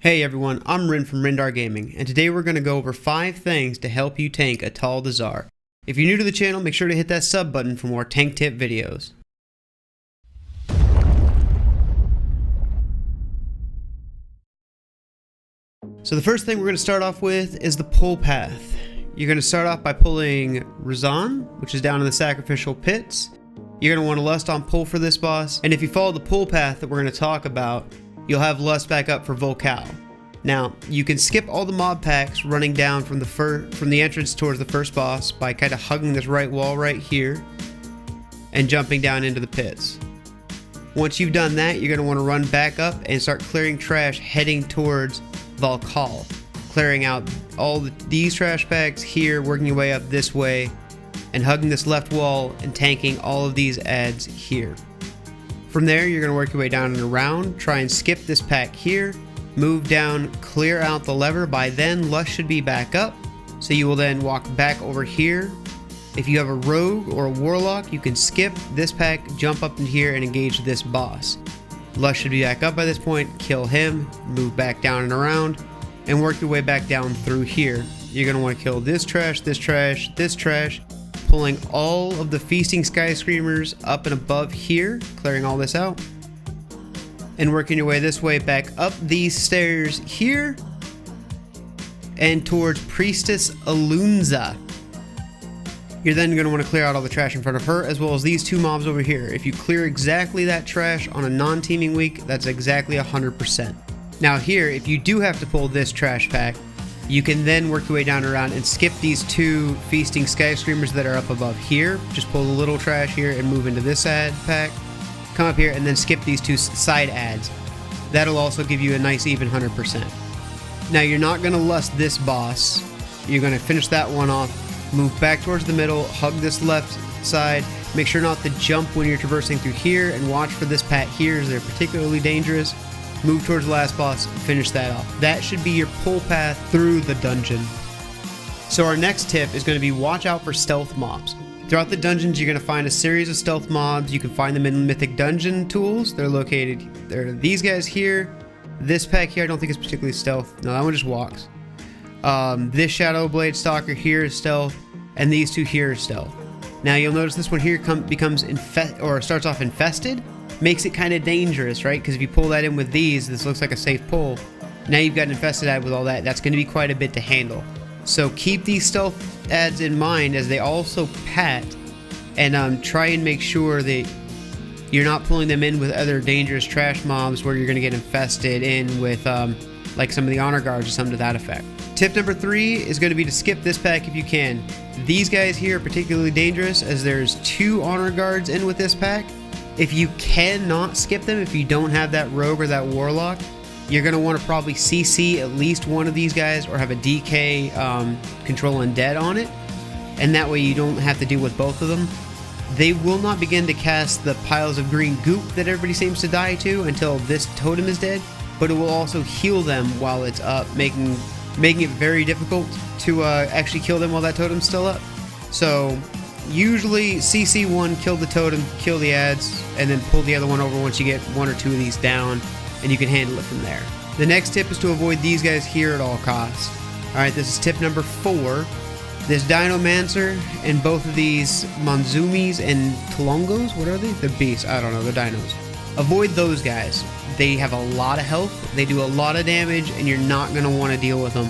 Hey everyone, I'm Rin from Rindar Gaming, and today we're going to go over 5 things to help you tank Atal'dazar. If you're new to the channel, make sure to hit that sub button for more tank tip videos. So the first thing we're going to start off with is the pull path. You're going to start off by pulling Rindars, which is down in the sacrificial pits. You're going to want to lust on pull for this boss, and if you follow the pull path that we're going to talk about, you'll have lust back up for Volcal. Now, you can skip all the mob packs running down from the entrance towards the first boss by kind of hugging this right wall right here and jumping down into the pits. Once you've done that, you're going to want to run back up and start clearing trash heading towards Volcal. Clearing out all these trash packs here, working your way up this way, and hugging this left wall and tanking all of these adds here. From there, you're going to work your way down and around, try and skip this pack here, move down, clear out the lever. By then, Lust should be back up, so you will then walk back over here. If you have a rogue or a warlock, you can skip this pack, jump up in here, and engage this boss. Lust should be back up by this point, kill him, move back down and around, and work your way back down through here. You're going to want to kill this trash, this trash, this trash, pulling all of the feasting sky screamers up and above here, clearing all this out, and working your way this way back up these stairs here and towards Priestess Alunza. You're then going to want to clear out all the trash in front of her, as well as these 2 mobs over here. If you clear exactly that trash on a non-teaming week, that's exactly 100%. Now here, if you do have to pull this trash pack, you can then work your way down and around and skip these 2 feasting sky screamers that are up above here. Just pull the little trash here and move into this ad pack. Come up here and then skip these 2 side ads. That'll also give you a nice even 100%. Now you're not going to lust this boss. You're going to finish that one off, move back towards the middle, hug this left side. Make sure not to jump when you're traversing through here, and watch for this pack here as they're particularly dangerous. Move towards the last boss, finish that off. That should be your pull path through the dungeon. So our next tip is going to be watch out for stealth mobs. Throughout the dungeons, you're going to find a series of stealth mobs. You can find them in Mythic Dungeon tools. They're these guys here. This pack here I don't think is particularly stealth. No, that one just walks. This Shadow Blade Stalker here is stealth, and these 2 here are stealth. Now you'll notice this one here starts off infested. Makes it kind of dangerous, right? Because if you pull that in with these, this looks like a safe pull. Now you've got an infested ad with all that. That's going to be quite a bit to handle. So keep these stealth ads in mind as they also pat, and try and make sure that you're not pulling them in with other dangerous trash mobs where you're going to get infested in with like some of the honor guards or something to that effect. Tip number 3 is going to be to skip this pack if you can. These guys here are particularly dangerous as there's 2 honor guards in with this pack. If you cannot skip them, if you don't have that rogue or that warlock, you're going to want to probably CC at least one of these guys or have a DK control undead on it, and that way you don't have to deal with both of them. They will not begin to cast the piles of green goop that everybody seems to die to until this totem is dead, but it will also heal them while it's up, making it very difficult to actually kill them while that totem's still up. So usually CC one, kill the totem, kill the ads, and then pull the other one over once you get 1 or 2 of these down, and you can handle it from there. The next tip is to avoid these guys here at all costs. Alright, this is tip number 4. This Dinomancer and both of these Monzumis and Tolongos, what are they? They're beasts, I don't know, they're dinos. Avoid those guys. They have a lot of health, they do a lot of damage, and you're not going to want to deal with them.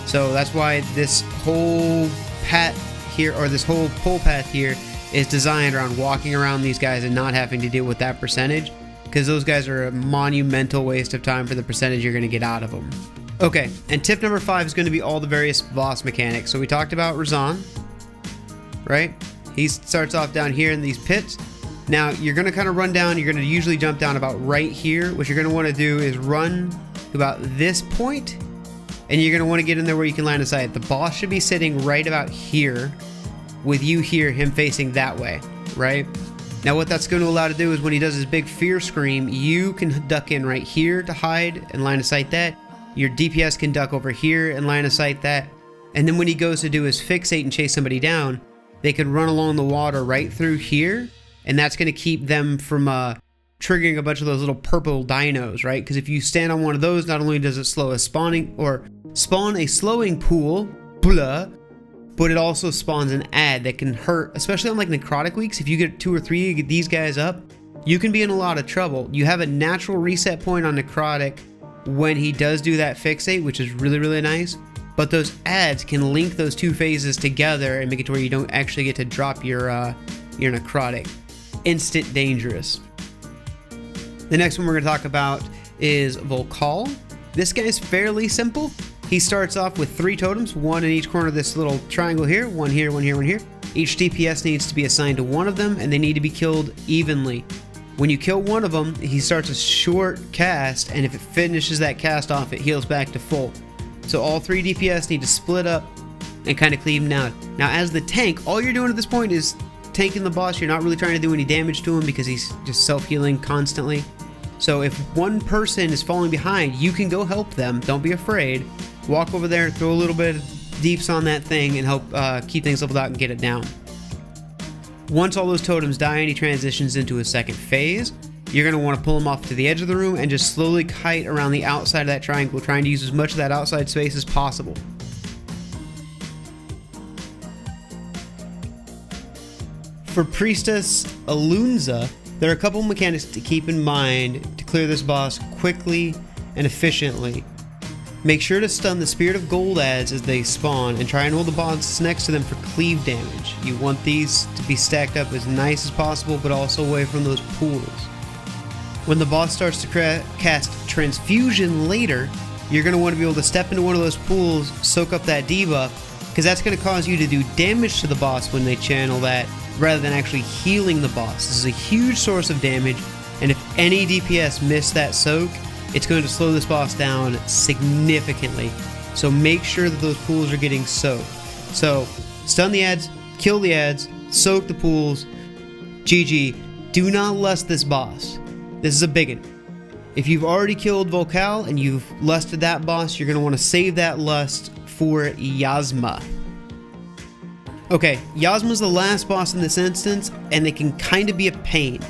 So that's why this whole pat here, or this whole pull path here, is designed around walking around these guys and not having to deal with that percentage, because those guys are a monumental waste of time for the percentage you're going to get out of them. Okay, and tip number 5 is going to be all the various boss mechanics. So we talked about Rindars, right? He starts off down here in these pits. Now you're going to kind of run down, you're going to usually jump down about right here. What you're going to want to do is run to about this point, and you're going to want to get in there where you can line of sight. The boss should be sitting right about here, with you here, him facing that way, right? Now what that's going to allow to do is when he does his big fear scream, you can duck in right here to hide and line of sight that. Your DPS can duck over here and line of sight that. And then when he goes to do his fixate and chase somebody down, they can run along the water right through here, and that's going to keep them from triggering a bunch of those little purple dinos, right? Because if you stand on one of those, not only does it slow a spawning or spawn a slowing pool, blah, but it also spawns an ad that can hurt, especially on like necrotic weeks. If you get 2 or 3 of these guys up, you can be in a lot of trouble. You have a natural reset point on necrotic when he does do that fixate, which is really, really nice. But those ads can link those 2 phases together and make it to where you don't actually get to drop your necrotic. Instant dangerous. The next one we're going to talk about is Volkal. This guy's fairly simple. He starts off with 3 totems, 1 in each corner of this little triangle here, 1 here, 1 here, 1 here. Each DPS needs to be assigned to one of them, and they need to be killed evenly. When you kill one of them, he starts a short cast, and if it finishes that cast off, it heals back to full. So all 3 DPS need to split up and kind of cleave him down. Now as the tank, all you're doing at this point is tanking the boss. You're not really trying to do any damage to him because he's just self-healing constantly. So if one person is falling behind, you can go help them. Don't be afraid. Walk over there, throw a little bit of deeps on that thing, and help keep things leveled out and get it down. Once all those totems die and he transitions into a second phase, you're going to want to pull him off to the edge of the room and just slowly kite around the outside of that triangle, trying to use as much of that outside space as possible. For Priestess Alunza, there are a couple mechanics to keep in mind to clear this boss quickly and efficiently. Make sure to stun the Spirit of Gold ads as they spawn and try and hold the boss next to them for cleave damage. You want these to be stacked up as nice as possible, but also away from those pools. When the boss starts to cast Transfusion later, you're going to want to be able to step into one of those pools, soak up that debuff, because that's going to cause you to do damage to the boss when they channel that, rather than actually healing the boss. This is a huge source of damage, and if any DPS miss that soak, it's going to slow this boss down significantly. So make sure that those pools are getting soaked. So stun the ads, kill the ads, soak the pools. GG. Do not lust this boss. This is a big one. If you've already killed Volkal and you've lusted that boss, you're going to want to save that lust for Yasma. Okay, Yasma's the last boss in this instance, and it can kind of be a pain.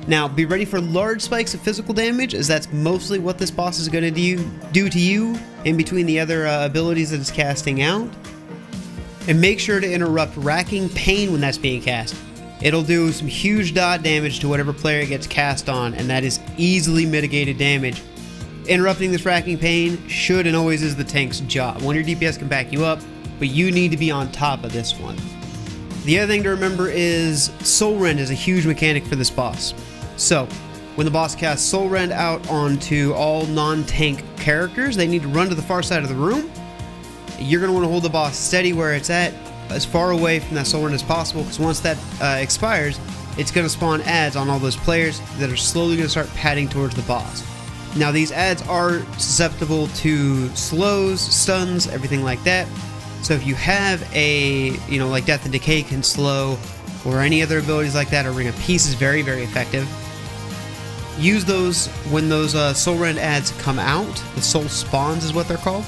Now, be ready for large spikes of physical damage, as that's mostly what this boss is going to do to you in between the other abilities that it's casting out. And make sure to interrupt Racking Pain when that's being cast. It'll do some huge dot damage to whatever player it gets cast on, and that is easily mitigated damage. Interrupting this Racking Pain should and always is the tank's job. One of your DPS can back you up, but you need to be on top of this one. The other thing to remember is Soul Rend is a huge mechanic for this boss. So, when the boss casts Soul Rend out onto all non-tank characters, they need to run to the far side of the room. You're going to want to hold the boss steady where it's at, as far away from that Soul Rend as possible, because once that expires, it's going to spawn ads on all those players that are slowly going to start padding towards the boss. Now, these ads are susceptible to slows, stuns, everything like that. So if you have a, like Death and Decay can slow, or any other abilities like that, or Ring of Peace is very, very effective. Use those when those Soul Rend ads come out. The Soul Spawns is what they're called.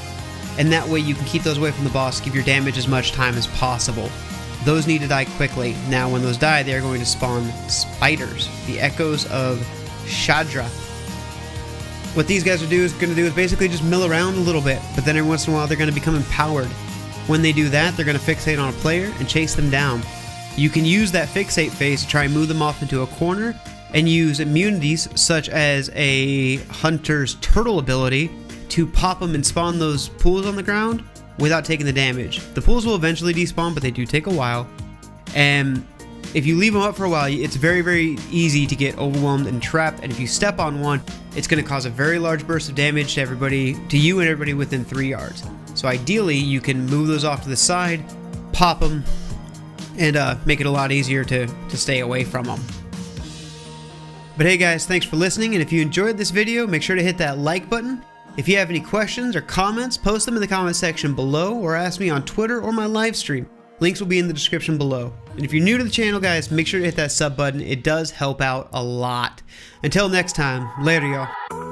And that way you can keep those away from the boss, give your damage as much time as possible. Those need to die quickly. Now when those die, they're going to spawn spiders, the Echoes of Shadra. What these guys are going to do is basically just mill around a little bit, but then every once in a while they're going to become empowered. When they do that, they're going to fixate on a player and chase them down. You can use that fixate phase to try and move them off into a corner and use immunities such as a Hunter's Turtle ability to pop them and spawn those pools on the ground without taking the damage. The pools will eventually despawn, but they do take a while. And if you leave them up for a while, it's very, very easy to get overwhelmed and trapped. And if you step on one, it's going to cause a very large burst of damage to you and everybody within 3 yards. So ideally, you can move those off to the side, pop them, and make it a lot easier to stay away from them. But hey guys, thanks for listening, and if you enjoyed this video, make sure to hit that like button. If you have any questions or comments, post them in the comment section below, or ask me on Twitter or my live stream. Links will be in the description below. And if you're new to the channel, guys, make sure to hit that sub button. It does help out a lot. Until next time, later y'all.